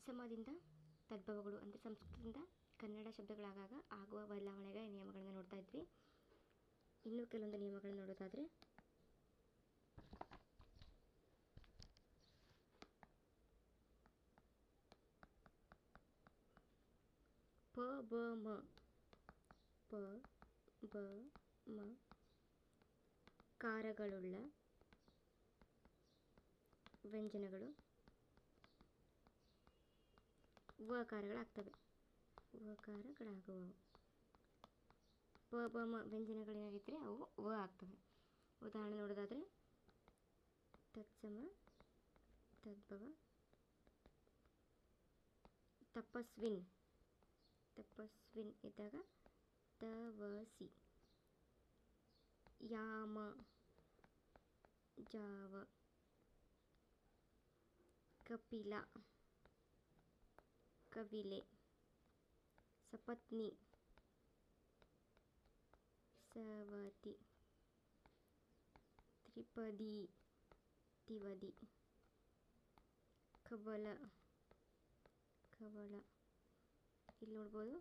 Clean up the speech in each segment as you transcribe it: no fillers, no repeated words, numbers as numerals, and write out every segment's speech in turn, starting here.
ತತ್ಸಮದಿಂದ ತದ್ಭವಗಳು ಅಂದರೆ ಸಂಸ್ಕೃತದಿಂದ ಕನ್ನಡ ಶಬ್ದಗಳಾಗಾಗ ಆಗುವ ಬದಲಾವಣೆಗಳ ನಿಯಮಗಳನ್ನು ನೋಡ್ತಾ ಇದ್ವಿ. ಇನ್ನೂ ಕೆಲವೊಂದು ನಿಯಮಗಳನ್ನು ನೋಡೋದಾದರೆ ಪ ಬ ಮ ಪ ಬ ಮ ಕಾರಗಳುಳ್ಳ ವ್ಯಂಜನಗಳು ವಕಾರಗಳಾಗ್ತವೆ. ವಕಾರಗಳಾಗುವವು. ಪ ಬ ಮ ವ್ಯಂಜನಗಳೇನಾಗಿದ್ದರೆ ಅವು ವ ಆಗ್ತವೆ. ಉದಾಹರಣೆ ನೋಡೋದಾದರೆ ತತ್ಸಮ ತದ್ಭವ ತಪಸ್ವಿನ್ ತಪಸ್ವಿನ್ ಇದ್ದಾಗ ತವಸಿ. ಯಾಮ ಜಾವ. ಕಪಿಲ ಕವಿಲೆ. ಸಪತ್ನಿ ಸವತಿ. ತ್ರಿಪದಿ ತಿವದಿ. ಕವಲ ಕವಳ. ಇಲ್ಲಿ ನೋಡ್ಬೋದು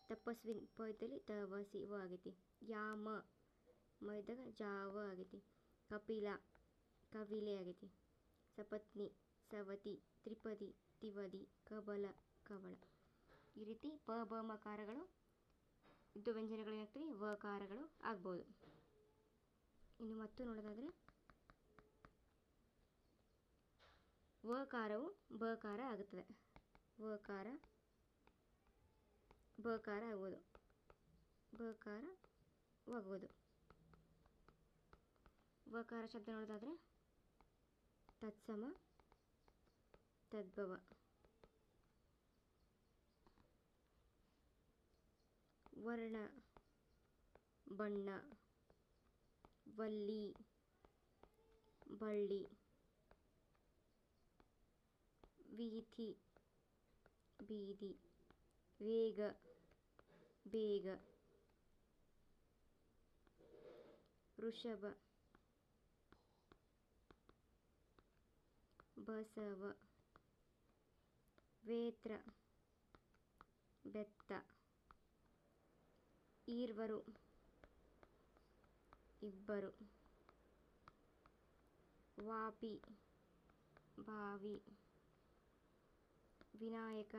ತಪಸ್ವಿನ್ ಪ ಇದ್ದಲ್ಲಿ ತವಸಿ ವ ಆಗೈತಿ. ಯಾಮ ಮ ಇದ್ದಾಗ ಜಾವ ಆಗೈತಿ. ಕಪಿಲ ಕವಿಲೆ ಆಗೈತಿ. ಸಪತ್ನಿ ಸವತಿ. ತ್ರಿಪದಿ ತಿವದಿ. ಕಬಲ ಕವಳ. ಈ ರೀತಿ ಪ ಬ ಮಕಾರಗಳು ಇದ್ದು ವ್ಯಂಜನಗಳು ಏನಾಗ್ತವೆ ವಕಾರಗಳು ಆಗ್ಬೋದು. ಇನ್ನು ಮತ್ತು ನೋಡೋದಾದರೆ ವಕಾರವು ಬಕಾರ ಆಗುತ್ತದೆ. ವಕಾರ ಬಕಾರ ಆಗುವುದು. ಬಕಾರವಾಗುವುದು. ವಕಾರ ಶಬ್ದ ನೋಡೋದಾದರೆ ತತ್ಸಮ ತದ್ಭವ ವರ್ಣ ಬಣ್ಣ ವಲ್ಲಿ ಬಳ್ಳಿ ವೀಥಿ ಬೀದಿ ವೇಗ ಬೇಗ ವೃಷಭ ಬಸವ ವೇತ್ರ ಬೆತ್ತ ಈರ್ವರು ಇಬ್ಬರು ವಾಪಿ ಬಾವಿ ವಿನಾಯಕ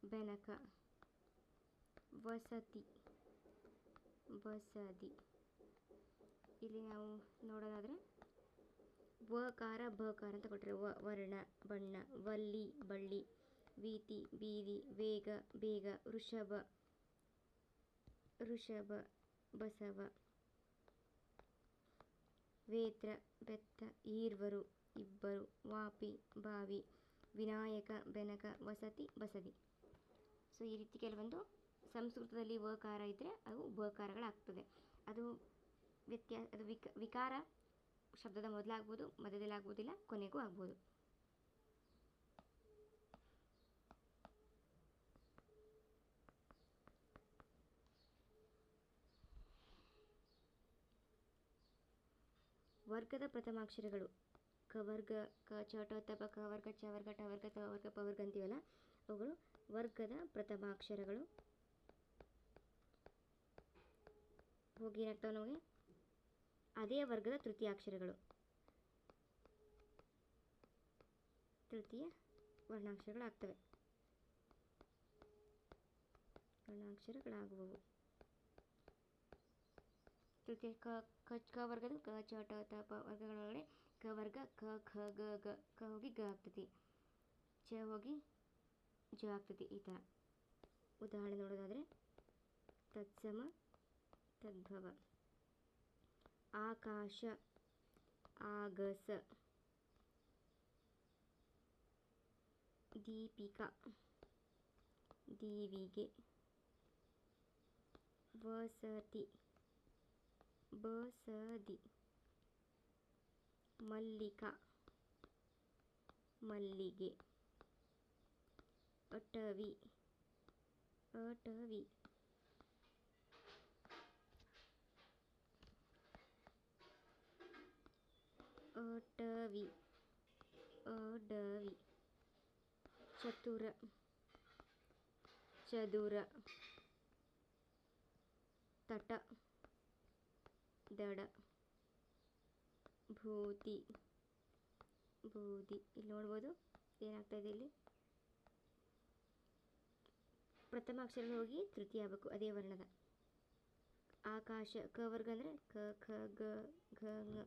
ಬೆನಕ ವಸತಿ ಬಸದಿ. ಇಲ್ಲಿ ನಾವು ನೋಡೋದಾದರೆ ವಕಾರ ಬಕಾರ ಅಂತ ಕೊಟ್ಟರೆ ವರ್ಣ ಬಣ್ಣ ವಲ್ಲಿ ಬಳ್ಳಿ ವೀತಿ ಬೀದಿ ವೇಗ ಬೇಗ ವೃಷಭ ಬಸವ ವೇತ್ರ ಬೆತ್ತ ಈರ್ವರು ಇಬ್ಬರು ವಾಪಿ ಬಾವಿ ವಿನಾಯಕ ಬೆನಕ ವಸತಿ ಬಸದಿ. ಸೊ ಈ ರೀತಿ ಕೆಲವೊಂದು ಸಂಸ್ಕೃತದಲ್ಲಿ ವಕಾರ ಇದ್ದರೆ ಅವು ಬಕಾರಗಳಾಗ್ತದೆ. ಅದು ವಿಕಾರ ಶಬ್ದದ ಮೊದಲಾಗ್ಬೋದು, ಮಧ್ಯದಲ್ಲಿ ಆಗ್ಬೋದಿಲ್ಲ, ಕೊನೆಗೂ ಆಗ್ಬೋದು. ವರ್ಗದ ಪ್ರಥಮಾಕ್ಷರಗಳು ಕವರ್ಗ ಕ ಚ ಟ ತ ಪ ಕ ವರ್ಗ ಚ ವರ್ಗ ಟ ವರ್ಗ ತ ವರ್ಗ ಪ ವರ್ಗ ಅಂತೀವಲ್ಲ, ಅವುಗಳು ವರ್ಗದ ಪ್ರಥಮಾಕ್ಷರಗಳು. ಹೋಗಿ ಏನಾಗ್ತವೆ ನಮಗೆ ಅದೇ ವರ್ಗದ ತೃತೀಯಾಕ್ಷರಗಳು. ತೃತೀಯ ವರ್ಣಾಕ್ಷರಗಳಾಗ್ತವೆ. ವರ್ಣಾಕ್ಷರಗಳಾಗುವವು. ತೃತೀಯ ಕ ವರ್ಗದ ಕ ಚ ಟ ತ ಪ ವರ್ಗಗಳೊಳಗಡೆ ಕ ವರ್ಗ ಕ ಖ ಗ ಗ ಕ ಹೋಗಿ ಗ ಆಗ್ತೈತಿ, ಚ ಹೋಗಿ ಜ ಆಗ್ತೈತಿ. ಈ ಥರ ಉದಾಹರಣೆ ನೋಡೋದಾದರೆ ತತ್ಸಮ ತದ್ಭವ ಆಕಾಶ ಆಗಸ ದೀಪಿಕಾ ದೀವಿಗೆ ವಸತಿ ಬಸದಿ ಮಲ್ಲಿಕಾ ಮಲ್ಲಿಗೆ ಅಟವಿ ಅಟವಿ ಅಟವಿ ಅಡವಿ. ಚತುರ, ಚದುರ. ತಟ, ದಡ. ಭೂತಿ, ಬೂದಿ. ಇಲ್ಲಿ ನೋಡ್ಬೋದು ಏನಾಗ್ತಾ ಇದೆ ಇಲ್ಲಿ ಪ್ರಥಮ ಅಕ್ಷರ ಹೋಗಿ ತೃತೀಯ ಆಗಬೇಕು ಅದೇ ವರ್ಣದ. ಆಕಾಶ, ಕ ವರ್ಗ ಅಂದರೆ ಕ ಖ ಗ ಘ ङ.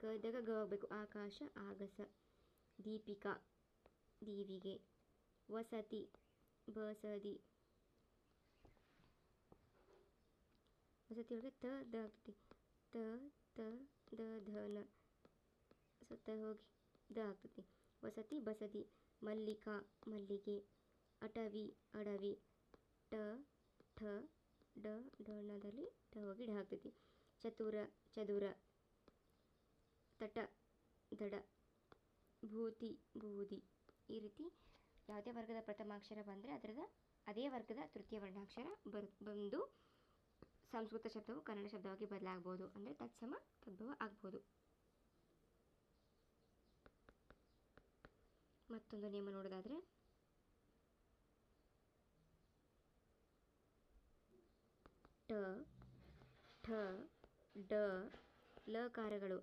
ಕ ಇದ್ದಾಗ ಗ ಆಗಬೇಕು. ಆಕಾಶ, ಆಗಸ. ದೀಪಿಕಾ, ದೀವಿಗೆ. ವಸತಿ, ಬಸದಿ. ವಸತಿ ಒಳಗೆ ತ ದ ಆಗ್ತೈತಿ. ತ ತ ದ ಧ ನ. ಸೊ ತ ಹೋಗಿ ದ ಆಗ್ತೈತಿ. ವಸತಿ, ಬಸದಿ. ಮಲ್ಲಿಕಾ, ಮಲ್ಲಿಗೆ. ಅಟವಿ, ಅಡವಿ. ಟ ಠ ಡ ಡಣದಲ್ಲಿ ಟ ಹೋಗಿ ಢ ಆಗ್ತೈತಿ. ಚತುರ, ಚದುರ. ತಟ, ದಡ. ಭೂತಿ, ಬೂದಿ. ಈ ರೀತಿ ಯಾವುದೇ ವರ್ಗದ ಪ್ರಥಮಾಕ್ಷರ ಬಂದರೆ ಅದರದ ಅದೇ ವರ್ಗದ ತೃತೀಯ ವರ್ಣಾಕ್ಷರ ಬಂದು ಸಂಸ್ಕೃತ ಶಬ್ದವು ಕನ್ನಡ ಶಬ್ದವಾಗಿ ಬದಲಾಗ್ಬೋದು. ಅಂದರೆ ತತ್ಸಮ ತದ್ಭವ ಆಗ್ಬೋದು. ಮತ್ತೊಂದು ನಿಯಮ ನೋಡೋದಾದರೆ ಟ ಠ ಡ ಲಕಾರಗಳು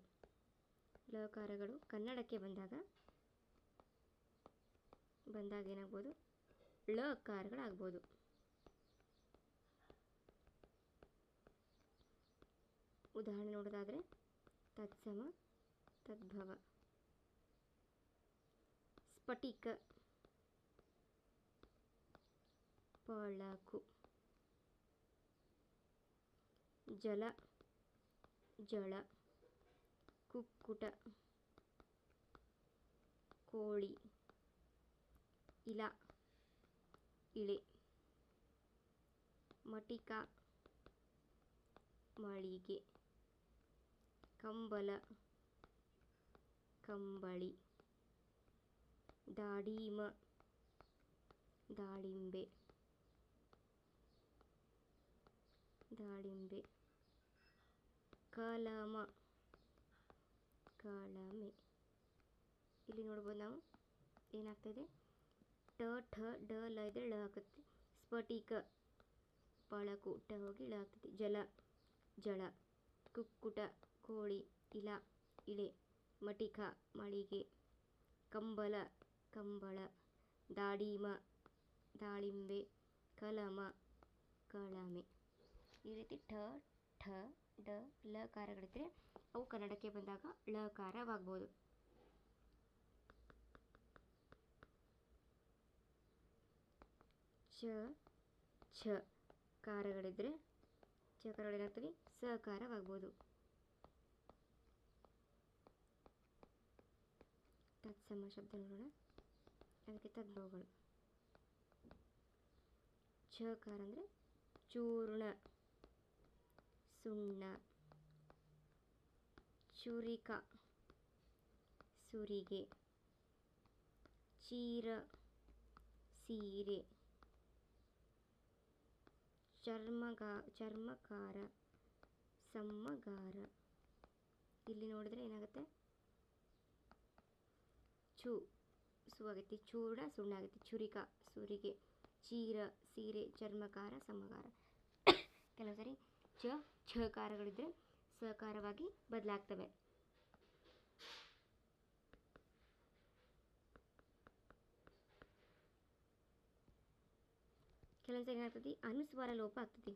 ಕನ್ನಡಕ್ಕೆ ಬಂದಾಗ ಏನಾಗ್ಬೋದು ಳಕಾರಗಳಾಗ್ಬೋದು. ಉದಾಹರಣೆ ನೋಡೋದಾದರೆ ತತ್ಸಮ ತದ್ಭವ. ಸ್ಫಟಿಕ, ಪಳಕು. ಜಲ, ಜಳ. ಕುಕ್ಕುಟ, ಕೋಳಿ. ಇಲ, ಇಳೆ. ಮಟಿಕ, ಮಳಿಗೆ. ಕಂಬಲ, ಕಂಬಳಿ. ದಾಡಿಮ, ದಾಳಿಂಬೆ. ದಾಳಿಂಬೆ. ಕಲಮ, ಕಳಮೆ. ಇಲ್ಲಿ ನೋಡ್ಬೋದು ನಾವು ಏನಾಗ್ತಾಯಿದೆ ಟ ಠ ಡ ಲ ಇದ್ರೆ ಳ ಆಗುತ್ತೆ. ಸ್ಫಟಿಕ, ಪಳಕು. ಟ ಹೋಗಿ ಳ ಆಗ್ತೈತಿ. ಜಲ, ಜಳ. ಕುಕ್ಕುಟ, ಕೋಳಿ. ಇಲ, ಇಳೆ. ಮಟಿಕ, ಮಳಿಗೆ. ಕಂಬಲ, ಕಂಬಳ. ದಾಡಿಮ, ದಾಳಿಂಬೆ. ಕಲಮ, ಕಳಮೆ. ಈ ರೀತಿ ಠ ಠ ಡ ಲಕಾರಗಳಿದ್ರೆ ಅವು ಕನ್ನಡಕ್ಕೆ ಬಂದಾಗ ಳಕಾರವಾಗ್ಬೋದು. ಚ ಛ ಕಾರಗಳಿದ್ರೆ ಚಕಾರಗಳೇನಾಗ್ತವೆ ಸಕಾರವಾಗ್ಬೋದು. ತತ್ಸಮ ಶಬ್ದ ನೋಡೋಣ. ಅದಕ್ಕೆ ತದ್ಭವಗಳು. ಛಕಾರ ಅಂದರೆ ಚೂರ್ಣ, ಸುಣ್ಣ. ಚುರಿಕ, ಸುರಿಗೆ. ಚೀರ, ಸೀರೆ. ಚರ್ಮಕಾರ, ಸಮ್ಮಗಾರ. ಇಲ್ಲಿ ನೋಡಿದ್ರೆ ಏನಾಗುತ್ತೆ ಚು ಸು ಆಗೈತಿ. ಚೂರ್ಣ, ಸುಣ್ಣ ಆಗೈತಿ. ಚುರಿಕ, ಸುರಿಗೆ. ಚೀರ, ಸೀರೆ. ಚರ್ಮಕಾರ, ಸಮ್ಮಗಾರ. ಕೆಲವು ಸರಿ ಚ ಛಕಾರಗಳಿದ್ರೆ ಸಕಾರವಾಗಿ ಬದಲಾಗ್ತವೆ. ಕೆಲವೊಂದು ಸರಿ ಏನಾಗ್ತದೆ ಅನುಸ್ವಾರ ಲೋಪ ಆಗ್ತದೆ.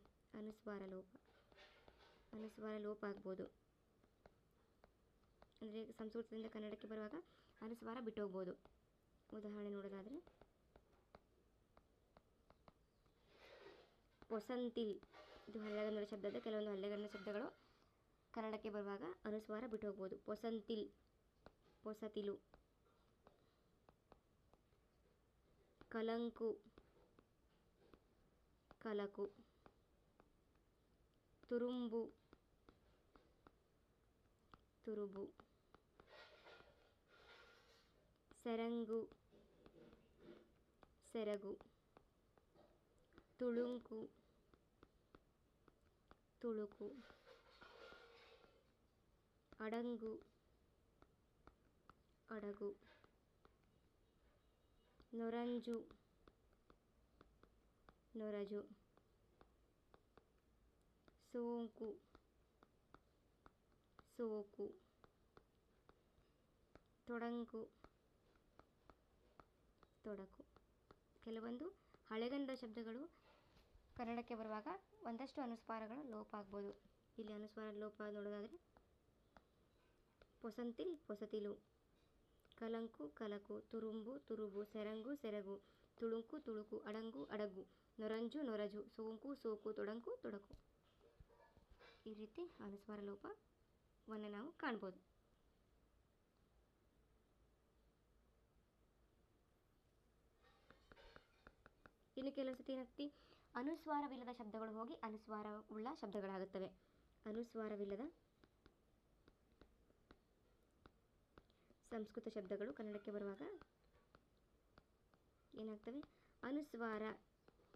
ಅನುಸ್ವಾರ ಲೋಪ ಆಗ್ಬೋದು. ಅಂದರೆ ಸಂಸ್ಕೃತದಿಂದ ಕನ್ನಡಕ್ಕೆ ಬರುವಾಗ ಅನುಸ್ವಾರ ಬಿಟ್ಟು ಹೋಗ್ಬೋದು. ಉದಾಹರಣೆ ನೋಡೋದಾದರೆ ಪೊಸಂತಿಲ್. ಇದು ಹಳೆಗನ್ನಡ ಶಬ್ದದ ಕೆಲವೊಂದು ಹಳೆಗನ್ನಡ ಶಬ್ದಗಳು ಕನ್ನಡಕ್ಕೆ ಬರುವಾಗ ಅನುಸ್ವಾರ ಬಿಟ್ಟು ಹೋಗ್ಬೋದು. ಪೊಸಂತಿಲ್, ಪೊಸತಿಲು. ಕಲಂಕು, ಕಲಕು. ತುರುಂಬು, ತುರುಬು. ಸೆರಂಗು, ಸೆರಗು. ತುಳುಂಕು, ತುಳುಕು. ಅಡಂಗು, ಅಡಗು. ನೊರಂಜು ನೊರಜು. ಸೋಂಕು ಸೋಕು. ತೊಡಂಕು ತೊಡಕು. ಕೆಲವೊಂದು ಹಳೆಗನ್ನಡ ಶಬ್ದಗಳು ಕನ್ನಡಕ್ಕೆ ಬರುವಾಗ ಒಂದಷ್ಟು ಅನುಸ್ವಾರಗಳು ಲೋಪ ಆಗ್ಬೋದು. ಇಲ್ಲಿ ಅನುಸ್ವಾರ ಲೋಪ ನೋಡೋದಾದರೆ ಪೊಸಂತಿಲ್ ಪೊಸತಿಲು, ಕಲಂಕು ಕಲಕು, ತುರುಂಬು ತುರುಬು, ಸೆರಂಗು ಸೆರಗು, ತುಳುಕು ತುಳುಕು, ಅಡಂಗು ಅಡಗು, ನೊರಂಜು ನೊರಜು, ಸೋಂಕು ಸೋಕು, ತೊಡಂಕು ತೊಡಕು. ಈ ರೀತಿ ಅನುಸ್ವಾರ ಲೋಪವನ್ನು ನಾವು ಕಾಣ್ಬೋದು. ಇನ್ನು ಕೆಲವು ಸತಿ ಏನಾಗ್ತಿ ಅನುಸ್ವಾರವಿಲ್ಲದ ಶಬ್ದಗಳು ಹೋಗಿ ಅನುಸ್ವಾರ ಉಳ್ಳ ಶಬ್ದಗಳಾಗುತ್ತವೆ. ಅನುಸ್ವಾರವಿಲ್ಲದ ಸಂಸ್ಕೃತ ಶಬ್ದಗಳು ಕನ್ನಡಕ್ಕೆ ಬರುವಾಗ ಏನಾಗ್ತವೆ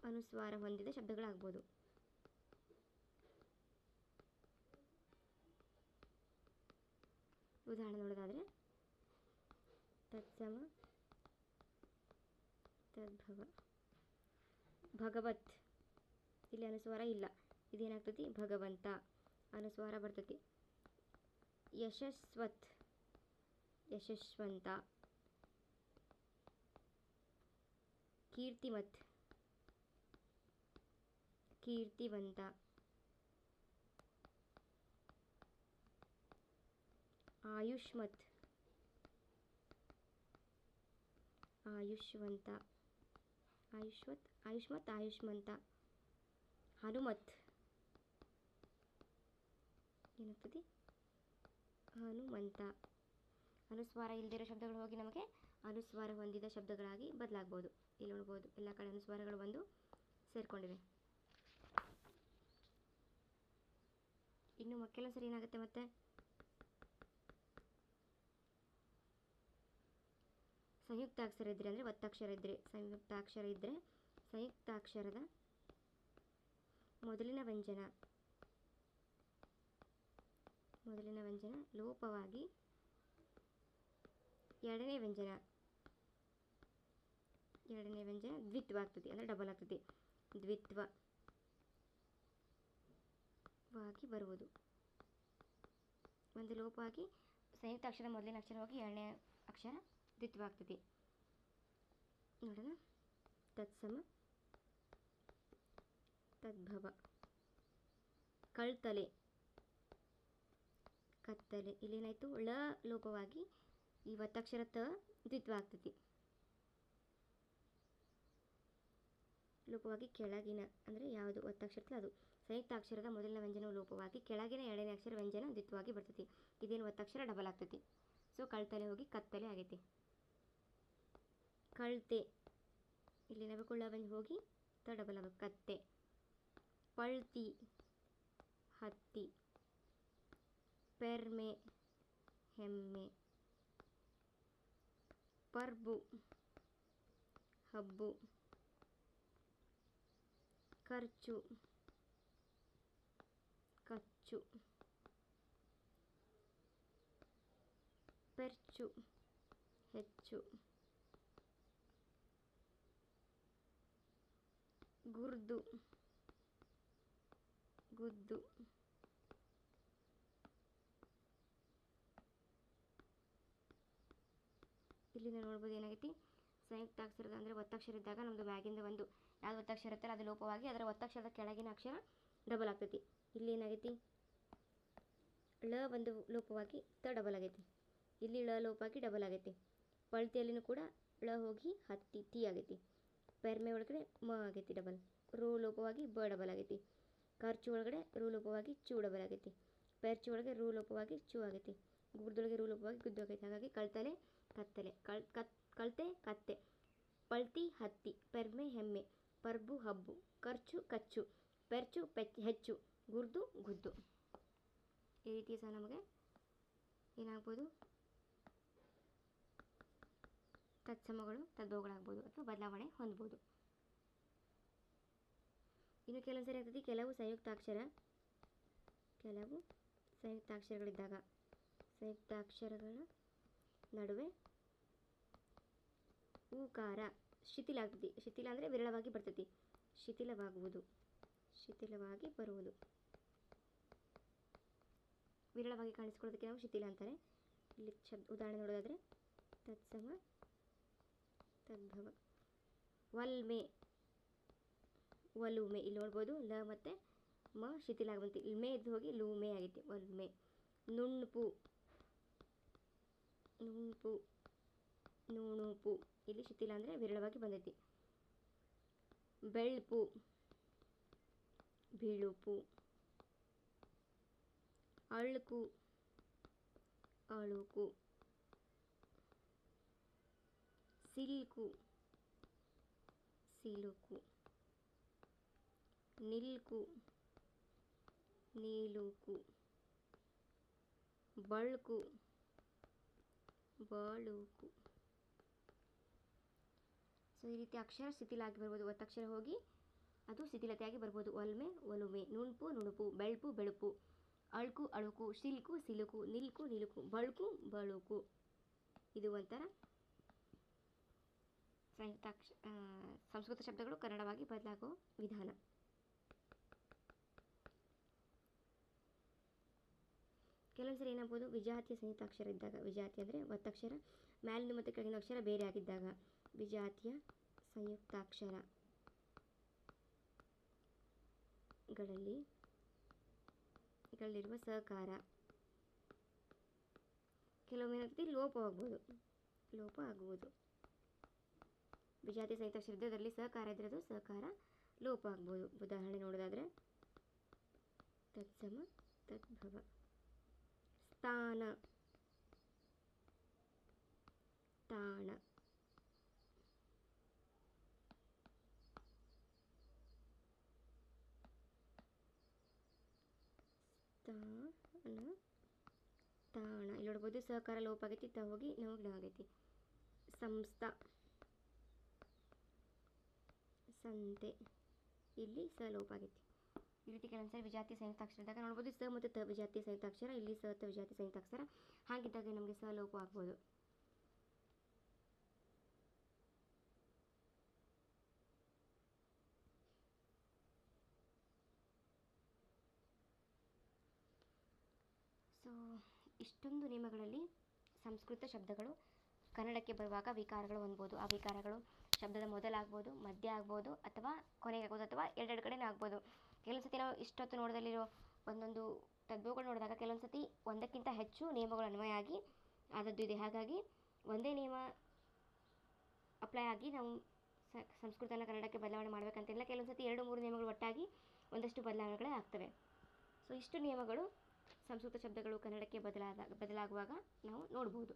ಅನುಸ್ವಾರ ಹೊಂದಿದ ಶಬ್ದಗಳಾಗ್ಬೋದು. ಉದಾಹರಣೆ ನೋಡೋದಾದರೆ ತತ್ಸಮ ತದ್ಭವ. ಭಗವತ್ ಇಲ್ಲಿ ಅನುಸ್ವಾರ ಇಲ್ಲ, ಇದೇನಾಗ್ತತಿ ಭಗವಂತ ಅನುಸ್ವಾರ ಬರ್ತತಿ. ಯಶಸ್ವತ್ ಯಶಸ್ವಂತ. ಕೀರ್ತಿಮತ್ ಕೀರ್ತಿವಂತ. ಆಯುಷ್ಮತ್ ಆಯುಷ್ವಂತ. ಆಯುಷ್ಮತ್ ಆಯುಷ್ಮಂತ. ಹನುಮತ್ ಏನಾಗ್ತದೆ ಹನುಮಂತ. ಅನುಸ್ವಾರ ಇಲ್ಲದಿರೋ ಶಬ್ದಗಳು ಹೋಗಿ ನಮಗೆ ಅನುಸ್ವಾರ ಹೊಂದಿದ ಶಬ್ದಗಳಾಗಿ ಬದಲಾಗ್ಬೋದು. ಇಲ್ಲಿ ನೋಡ್ಬೋದು ಎಲ್ಲ ಕಡೆ ಅನುಸ್ವಾರಗಳು ಬಂದು ಸೇರಿಕೊಂಡಿವೆ. ಇನ್ನು ಕೆಲವು ಸರಿ ಏನಾಗುತ್ತೆ ಮತ್ತೆ ಸಂಯುಕ್ತಾಕ್ಷರ ಇದ್ದರೆ ಅಂದರೆ ಒತ್ತಕ್ಷರ ಇದ್ದರೆ ಸಂಯುಕ್ತಾಕ್ಷರ ಇದ್ದರೆ ಸಂಯುಕ್ತಾಕ್ಷರದ ಮೊದಲಿನ ವ್ಯಂಜನ ಲೋಪವಾಗಿ ಎರಡನೇ ವ್ಯಂಜನ ದ್ವಿತ್ವ ಆಗ್ತದೆ, ಅಂದರೆ ಡಬಲ್ ಆಗ್ತದೆ. ದ್ವಿತ್ವವಾಗಿ ಬರುವುದು. ಒಂದು ಲೋಪವಾಗಿ ಸಂಯುಕ್ತಾಕ್ಷರ ಮೊದಲಿನ ಅಕ್ಷರ ಹೋಗಿ ಎರಡನೇ ಅಕ್ಷರ ದ್ವಿತ್ವ ಆಗ್ತದೆ. ನೋಡೋಣ. ತತ್ಸಮ ತದ್ಭವ. ಕಳ್ತಲೆ ಕತ್ತಲೆ. ಇಲ್ಲೇನಾಯಿತು ಳ ಲೋಪವಾಗಿ ಈ ಒತ್ತಕ್ಷರ ತ ದ್ವಿತ್ವ ಆಗ್ತದೆ. ಲೋಪವಾಗಿ ಕೆಳಗಿನ ಅಂದರೆ ಯಾವುದು ಒತ್ತಕ್ಷರ ಅದು ಸಂಯುಕ್ತಾಕ್ಷರದ ಮೊದಲಿನ ವ್ಯಂಜನವು ಲೋಪವಾಗಿ ಕೆಳಗಿನ ಎರಡನೇ ಅಕ್ಷರ ವ್ಯಂಜನ ದ್ವಿತ್ವವಾಗಿ ಬರ್ತದೆ. ಇದೇನು ಒತ್ತಕ್ಷರ ಡಬಲ್ ಆಗ್ತದೆ. ಸೊ ಕಳ್ತಲೆ ಹೋಗಿ ಕತ್ತಲೆ ಆಗೈತಿ. ಕಳ್ತೆ ಇಲ್ಲಿ ನವಕೊಳ್ಳ ಹೋಗಿ ತ ಡಬಲ್ ಆಗಬೇಕು ಕತ್ತೆ. ಪಳ್ತಿ ಹತ್ತಿ. ಪೆರ್ಮೆ ಹೆಮ್ಮೆ. ಪರ್ಬು ಹಬ್ಬು. ಖರ್ಚು ಕಚ್ಚು. ಪೆರ್ಚು ಹೆಚ್ಚು. ಗುರ್ದು ಗುದ್ದು. ಇಲ್ಲಿಂದ ನೋಡ್ಬೋದು ಏನಾಗೈತಿ ಸಂಯುಕ್ತಾಕ್ಷರದ ಅಂದರೆ ಒತ್ತಕ್ಷರ ಇದ್ದಾಗ ನಮ್ಮದು ಮ್ಯಾಗಿಂದ ಒಂದು ಯಾವ್ದು ಒತ್ತಕ್ಷರ ಇರ್ತಲ್ಲ ಅದು ಲೋಪವಾಗಿ ಅದರ ಒತ್ತಕ್ಷರದ ಕೆಳಗಿನ ಅಕ್ಷರ ಡಬಲ್ ಆಗ್ತೈತಿ. ಇಲ್ಲಿ ಏನಾಗೈತಿ ಳ ಒಂದು ಲೋಪವಾಗಿ ತ ಡಬಲ್ ಆಗೈತಿ. ಇಲ್ಲಿ ಳ ಲೋಪವಾಗಿ ಡಬಲ್ ಆಗೈತಿ. ಪಳ್ತಿಯಲ್ಲಿನೂ ಕೂಡ ಳ ಹೋಗಿ ಹತ್ತಿ ತಿ ಆಗೈತಿ. ಪೆರ್ಮೆ ಒಳಗಡೆ ಮ ಆಗೈತಿ ಡಬಲ್. ರು ಲೋಪವಾಗಿ ಬ ಡಬಲ್ ಆಗೈತಿ. ಖರ್ಚು ಒಳಗಡೆ ರು ಲೋಪವಾಗಿ ಚೂ ಡಬಲ್ ಆಗೈತಿ. ಪೆರ್ಚು ಒಳಗೆ ರು ಲೋಪವಾಗಿ ಚೂ ಆಗೈತಿ. ಗುರ್ದೊಳಗೆ ರು ಲೋಪವಾಗಿ ಗುದ್ದು ಆಗೈತಿ. ಹಾಗಾಗಿ ಕಳ್ತಲೆ ಕತ್ತಲೆ. ಕಳ್ತೆ ಕತ್ತೆ. ಪಳ್ತಿ ಹತ್ತಿ. ಪೆರ್ಮೆ ಹೆಮ್ಮೆ. ಪರ್ಬು ಹಬ್ಬು. ಖರ್ಚು ಕಚ್ಚು. ಪೆರ್ಚು ಹೆಚ್ಚು. ಗುರ್ದು ಗುದ್ದು. ಈ ರೀತಿ ಸಹ ನಮಗೆ ಏನಾಗ್ಬೋದು ತತ್ಸಮಗಳು ತದ್ಭವಗಳಾಗ್ಬೋದು ಅಥವಾ ಬದಲಾವಣೆ ಹೊಂದ್ಬೋದು. ಇನ್ನು ಕೆಲವು ಸರಿ ಆಗ್ತದೆ ಕೆಲವು ಸಂಯುಕ್ತಾಕ್ಷರಗಳಿದ್ದಾಗ ಸಂಯುಕ್ತಾಕ್ಷರಗಳ ನಡುವೆ ಊಕಾರ ಶಿಥಿಲ ಆಗ್ತೈತಿ. ಶಿಥಿಲ ಅಂದರೆ ವಿರಳವಾಗಿ ಬರ್ತೈತಿ. ಶಿಥಿಲವಾಗುವುದು, ಶಿಥಿಲವಾಗಿ ಬರುವುದು, ವಿರಳವಾಗಿ ಕಾಣಿಸ್ಕೊಳ್ಳೋದಕ್ಕೆ ನಾವು ಶಿಥಿಲ ಅಂತಾರೆ. ಇಲ್ಲಿ ಉದಾಹರಣೆ ನೋಡೋದಾದರೆ ತತ್ಸಮ ತದ್ಭವ. ವಲ್ಮೆ, ಒಲುಮೆ. ಇಲ್ಲಿ ನೋಡ್ಬೋದು ಲ ಮತ್ತು ಮ ಶಿಥಿಲ ಆಗುವಂತೆ. ಇಲ್ಮೆ ಇದ್ದು ಹೋಗಿ ಲೂಮೆ ಆಗೈತಿ. ಒಲ್ಮೆ. ನುಣ್ಪು, ನುಣ್ಪು, ನುಣುಪು. ಇಲ್ಲಿ ಶಿಥಿಲ ಅಂದರೆ ವಿರಳವಾಗಿ ಬಂದೈತಿ. ಬೆಳ್ಪು, ಬಿಳುಪು. ಅಳುಕು, ಅಳುಕು. ಸಿಲ್ಕು, ಸಿಲುಕು. ನಿಲ್ಕು, ನೀಲುಕು. ಬಳ್ಕು, ಬಳುಕು. ಸೊ ಈ ರೀತಿ ಅಕ್ಷರ ಶಿಥಿಲ ಆಗಿ ಬರ್ಬೋದು. ಒತ್ತಕ್ಷರ ಹೋಗಿ ಅದು ಶಿಥಿಲತೆಯಾಗಿ ಬರ್ಬೋದು. ಒಲ್ಮೆ, ಒಲುಮೆ. ನುಣ್ಪು, ನುಣುಪು. ಬೆಳ್ಪು, ಬೆಳುಪು. ಅಳ್ಕು, ಅಳುಕು. ಶಿಲ್ಕು, ಸಿಲುಕು. ನಿಲ್ಕು, ನಿಲುಕು. ಬಳ್ಕು, ಬಳುಕು. ಇದು ಒಂಥರ ಸಂಸ್ಕೃತ ಶಬ್ದಗಳು ಕನ್ನಡವಾಗಿ ಬದಲಾಗೋ ವಿಧಾನ. ಕೆಲವೊಂದ್ಸರಿ ಏನಾಗ್ಬೋದು, ವಿಜಾತಿಯ ಸಂಯುಕ್ತಾಕ್ಷರ ಇದ್ದಾಗ, ವಿಜಾತಿ ಅಂದರೆ ಒತ್ತಕ್ಷರ ಮ್ಯಾಲಿನ ಮತ್ತು ಕೆಳಗಿನ ಅಕ್ಷರ ಬೇರೆ ಆಗಿದ್ದಾಗ, ವಿಜಾತಿಯ ಸಂಯುಕ್ತಾಕ್ಷರಗಳಲ್ಲಿರುವ ಸಕಾರ ಕೆಲವೊಮ್ಮೆ ಏನಾಗ್ತದೆ, ಲೋಪ ಆಗುವುದು. ವಿಜಾತಿಯ ಸಂಯುಕ್ತಾಕ್ಷರ ಇದ್ದರೆ ಅದರಲ್ಲಿ ಸಕಾರ ಇದ್ದರೆ ಅದು ಸಕಾರ ಲೋಪ ಆಗ್ಬೋದು. ಉದಾಹರಣೆ ನೋಡೋದಾದರೆ ತತ್ಸಮ ತದ್ಭವ. ಸ್ಥಾನ, ತಾಣ. ಸ್ಥಾನ, ತಾಣ. ಇಲ್ಲಿ ನೋಡ್ಬೋದು ಸಹಕಾರ ಲೋಪ ಆಗೈತಿ. ತ ಹೋಗಿ ನಮಗೆ ಆಗೈತಿ. ಸಂಸ್ಥ, ಸಂತೆ. ಇಲ್ಲಿ ಸ ಲೋಪ ಆಗೈತಿ. ಈ ರೀತಿ ಕೆಲವೊಂದ್ಸರಿ ವಿಜಾತಿ ಸಂಯುಕ್ತಾಕ್ಷರ ಇದ್ದಾಗ ನೋಡ್ಬೋದು ಸ ಮತ್ತು ತ ವಿಜಾತಿ ಸಂಯುಕ್ತಾಕ್ಷರ, ಇಲ್ಲಿ ಸ ತ ವಿಜಾತಿ ಸಂಯುಕ್ತಾಕ್ಷರ. ಹಾಗಿದ್ದಾಗ ನಮಗೆ ಸ ಲೋಪ ಆಗ್ಬೋದು. ಸೊ ಇಷ್ಟೊಂದು ನಿಯಮಗಳಲ್ಲಿ ಸಂಸ್ಕೃತ ಶಬ್ದಗಳು ಕನ್ನಡಕ್ಕೆ ಬರುವಾಗ ವಿಕಾರಗಳು ಹೊಂದ್ಬೋದು. ಆ ವಿಕಾರಗಳು ಶಬ್ದದ ಮೊದಲಾಗ್ಬೋದು, ಮಧ್ಯ ಆಗ್ಬೋದು, ಅಥವಾ ಕೊನೆಗೆ ಆಗ್ಬೋದು, ಅಥವಾ ಎರಡೆರಡು ಕಡೆನೂ ಆಗ್ಬೋದು. ಕೆಲವೊಂದು ಸತಿ ನಾವು ಇಷ್ಟೊತ್ತು ನೋಡೋದಲ್ಲಿರೋ ಒಂದೊಂದು ತದ್ಭವಗಳು ನೋಡಿದಾಗ ಕೆಲವೊಂದು ಸತಿ ಒಂದಕ್ಕಿಂತ ಹೆಚ್ಚು ನಿಯಮಗಳು ಅನ್ವಯ ಆಗಿ ಆದದ್ದು ಇದೆ. ಹಾಗಾಗಿ ಒಂದೇ ನಿಯಮ ಅಪ್ಲೈ ಆಗಿ ನಾವು ಸಂಸ್ಕೃತನ ಕನ್ನಡಕ್ಕೆ ಬದಲಾವಣೆ ಮಾಡಬೇಕಂತಿಲ್ಲ. ಕೆಲವೊಂದು ಸತಿ 2-3 ನಿಯಮಗಳು ಒಟ್ಟಾಗಿ ಒಂದಷ್ಟು ಬದಲಾವಣೆಗಳೇ ಆಗ್ತವೆ. ಸೊ ಇಷ್ಟು ನಿಯಮಗಳು ಸಂಸ್ಕೃತ ಶಬ್ದಗಳು ಕನ್ನಡಕ್ಕೆ ಬದಲಾಗುವಾಗ ನಾವು ನೋಡ್ಬೋದು.